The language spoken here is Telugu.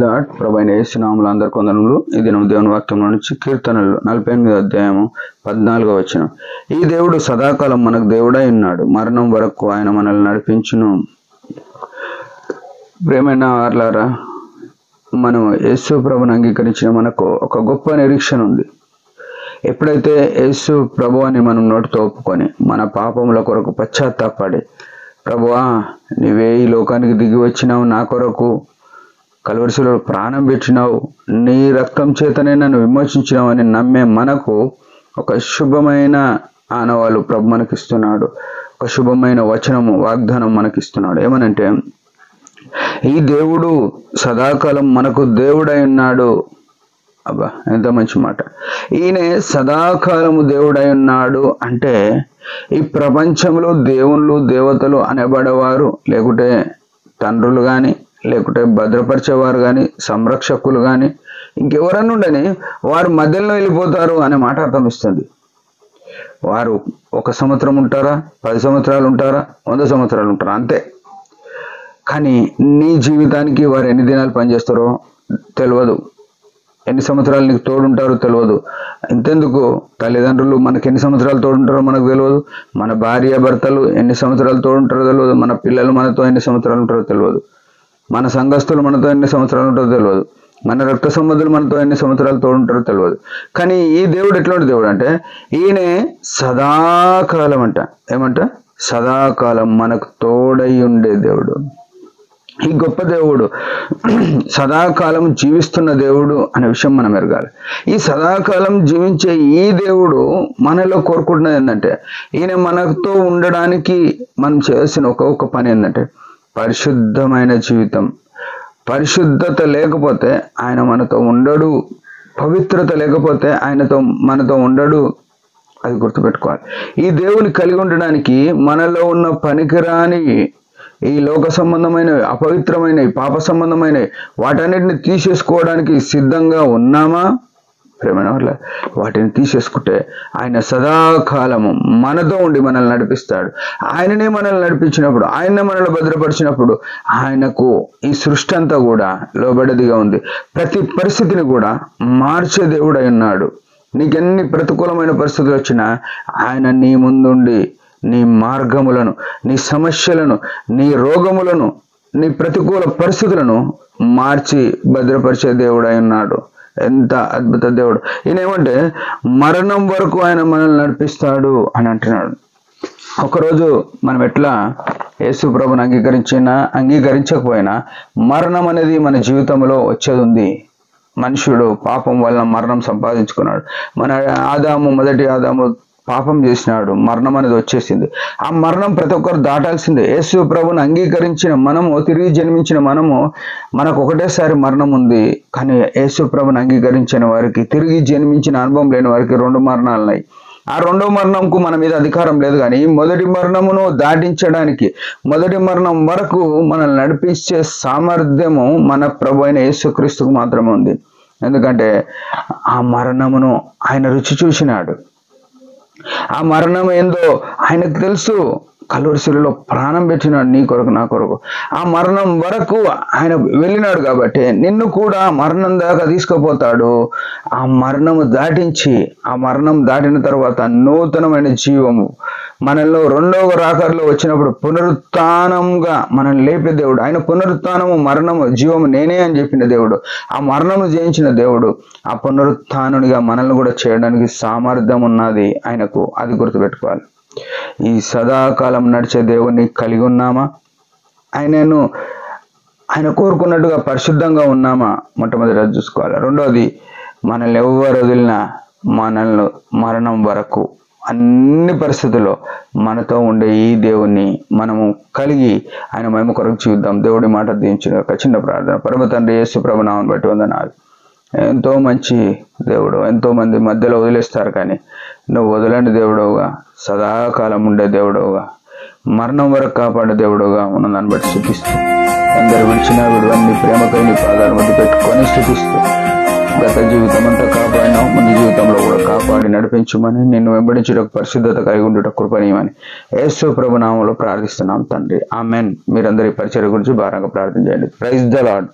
లార్డ్. ప్రభువైన యేసు నామములో అందరికీ వందనములు. ఈ దినం దేవుని వాక్యంలో నుంచి కీర్తనలు 48వ అధ్యాయము 14వ వచనం. ఈ దేవుడు సదాకాలం మనకు దేవుడై ఉన్నాడు, మరణం వరకు ఆయన మనల్ని నడిపించును. ప్రియమైన వారలారా, మనం యేసు ప్రభుని అంగీకరించిన మనకు ఒక గొప్ప నిరీక్షణ ఉంది. ఎప్పుడైతే యేసు ప్రభు అని మనం నోటితో ఒప్పుకొని మన పాపముల కొరకు పశ్చాత్తాపడి, ప్రభువా నీవే ఈ లోకానికి దిగి వచ్చినావు, నా కొరకు కల్వరిశిలో ప్రాణం పెట్టినావు, నీ రక్తం చేతనే నన్ను విమోచించినావు అని నమ్మే మనకు ఒక శుభమైన ఆనవాళ్ళు ప్రభు మనకిస్తున్నాడు. ఒక శుభమైన వచనము, వాగ్దానం మనకిస్తున్నాడు. ఏమనంటే, ఈ దేవుడు సదాకాలం మనకు దేవుడై ఉన్నాడు. అబ్బా, ఎంత మంచి మాట! ఈయన సదాకాలము దేవుడై ఉన్నాడు అంటే, ఈ ప్రపంచంలో దేవుళ్ళు దేవతలు అనబడేవారు, లేకుంటే తండ్రులు కానీ, లేకుంటే భద్రపరిచేవారు కానీ, సంరక్షకులు కానీ, ఇంకెవరన్నా ఉండని వారు మధ్యలో వెళ్ళిపోతారు అనే మాట అర్థమిస్తుంది. వారు 1 సంవత్సరం ఉంటారా, 10 సంవత్సరాలు ఉంటారా, 100 సంవత్సరాలు ఉంటారా, అంతే. కానీ నీ జీవితానికి వారు ఎన్ని దినాలు పనిచేస్తారో తెలియదు, ఎన్ని సంవత్సరాలు నీకు తోడుంటారో తెలియదు. ఇంతెందుకు, తల్లిదండ్రులు మనకి ఎన్ని సంవత్సరాలు తోడుంటారో మనకు తెలియదు, మన భార్య భర్తలు ఎన్ని సంవత్సరాలు తోడుంటారో తెలియదు, మన పిల్లలు మనతో ఎన్ని సంవత్సరాలు ఉంటారో తెలియదు, మన సంఘస్థులు మనతో ఎన్ని సంవత్సరాలు ఉంటారో తెలియదు, మన రక్త సంబంధులు మనతో ఎన్ని సంవత్సరాలు తోడుంటారో తెలియదు. కానీ ఈ దేవుడు ఎట్లాంటి దేవుడు అంటే, ఈయన సదాకాలం అంట. ఏమంట? సదాకాలం మనకు తోడై ఉండే దేవుడు. ఈ గొప్ప దేవుడు సదాకాలం జీవిస్తున్న దేవుడు అనే విషయం మనం ఎరగాలి. ఈ సదాకాలం జీవించే ఈ దేవుడు మనలో కోరుకుంటున్నది ఏంటంటే, ఈయన మనతో ఉండడానికి మనం చేయాల్సిన ఒక్కొక్క పని ఏంటంటే, పరిశుద్ధమైన జీవితం. పరిశుద్ధత లేకపోతే ఆయన మనతో ఉండడు, పవిత్రత లేకపోతే మనతో ఉండడు. అది గుర్తుపెట్టుకోవాలి. ఈ దేవుని కలిగి ఉండడానికి మనలో ఉన్న పనికిరాని ఈ లోక సంబంధమైనవి, అపవిత్రమైనవి, పాప సంబంధమైనవి, వాటన్నిటిని తీసేసుకోవడానికి సిద్ధంగా ఉన్నామా? ప్రేమైన వాళ్ళ, వాటిని తీసేసుకుంటే ఆయన సదాకాలము మనతో ఉండి మనల్ని నడిపిస్తాడు. ఆయననే మనల్ని నడిపించినప్పుడు, ఆయననే మనల్ని భద్రపరిచినప్పుడు, ఆయనకు ఈ సృష్టి అంతా కూడా లోబడిదిగా ఉంది. ప్రతి పరిస్థితిని కూడా మార్చే దేవుడై ఉన్నాడు. నీకెన్ని ప్రతికూలమైన పరిస్థితులు వచ్చినా ఆయన నీ ముందుండి నీ మార్గములను, నీ సమస్యలను, నీ రోగములను, నీ ప్రతికూల పరిస్థితులను మార్చి భద్రపరిచే దేవుడై ఉన్నాడు. ఎంత అద్భుత దేవుడు! ఈయన ఏమంటే, మరణం వరకు ఆయన మనల్ని నడిపిస్తాడు అని అంటున్నాడు. ఒకరోజు మనం ఎట్లా యేసు ప్రభుని అంగీకరించకపోయినా మరణం అనేది మన జీవితంలో వచ్చేది ఉంది. మనుషుడు పాపం వలన మరణం సంపాదించుకున్నాడు. మొదటి ఆదాము పాపం చేసినాడు, మరణం అనేది వచ్చేసింది. ఆ మరణం ప్రతి ఒక్కరు దాటాల్సిందే. యేసు ప్రభుని అంగీకరించిన మనము, తిరిగి జన్మించిన మనము, మనకు ఒకటేసారి మరణం ఉంది. కానీ యేసు ప్రభుని అంగీకరించిన వారికి, తిరిగి జన్మించిన అనుభవం లేని వారికి 2 మరణాలు ఉన్నాయి. ఆ 2వ మరణంకు మన మీద అధికారం లేదు. కానీ మొదటి మరణమును దాటించడానికి, మొదటి మరణం వరకు మనల్ని నడిపించే సామర్థ్యము మన ప్రభు అయిన యేసుక్రీస్తుకు మాత్రమే ఉంది. ఎందుకంటే ఆ మరణమును ఆయన రుచి చూసినాడు. ఆ మరణం ఏందో ఆయనకు తెలుసు. కల్వరిశిలలో ప్రాణం పెట్టినాడు నీ కొరకు, నా కొరకు. ఆ మరణం వరకు ఆయన వెళ్ళినాడు కాబట్టి నిన్ను కూడా మరణం దాకా తీసుకుపోతాడు. ఆ మరణము దాటించి, ఆ మరణం దాటిన తర్వాత నూతనమైన జీవము మనలో 2వ రాకడలో వచ్చినప్పుడు పునరుత్థానంగా మనల్ని లేపే దేవుడు. ఆయన పునరుత్థానము, మరణము, జీవము నేనే అని చెప్పిన దేవుడు. ఆ మరణము జయించిన దేవుడు ఆ పునరుత్థానునిగా మనల్ని కూడా చేయడానికి సామర్థ్యం ఉన్నది ఆయనకు. అది గుర్తుపెట్టుకోవాలి. ఈ సదాకాలం నడిచే దేవుణ్ణి కలిగి ఉన్నామా? ఆయన కోరుకున్నట్టుగా పరిశుద్ధంగా ఉన్నామా? మొట్టమొదటి అది చూసుకోవాలి. రెండోది, మనల్ని ఎవరు వదిలినా మనల్ని మరణం వరకు అన్ని పరిస్థితుల్లో మనతో ఉండే ఈ దేవుణ్ణి మనము కలిగి ఆయన మహిమ కొరకు జీవిద్దాం. దేవుడి మాట దీవించిన ఒక చిన్న ప్రార్థన. పరమ తండ్రి యేసు ప్రభు నామమును బట్టి వందనాలు. ఎంతో మంచి దేవుడు. ఎంతో మంది మధ్యలో వదిలేస్తారు, కానీ నువ్వు వదలని దేవుడవుగా, సదాకాలం ఉండే దేవుడవుగా, మరణం వరకు కాపాడే దేవుడుగా ఉన్నదాన్ని బట్టి స్తుతిస్తూ, అందరి విడిచిన విడువన్ని ప్రేమతో నీ పాదాల మధ్య పెట్టుకొని స్తుతిస్తూ, గత జీవితం అంతా కాపాడినావు, ముందు జీవితంలో కూడా కాపాడి నడిపించమని, నిన్ను వెంబడించుటకు పరిశుద్ధత కలిగి ఉండుట కృపణీయమని యేసు ప్రభు నామములో ప్రార్థిస్తున్నాం తండ్రి. ఆమెన్. మీరందరి పరిచర్య గురించి భారంగా ప్రార్థన చేయండి. Praise the lord.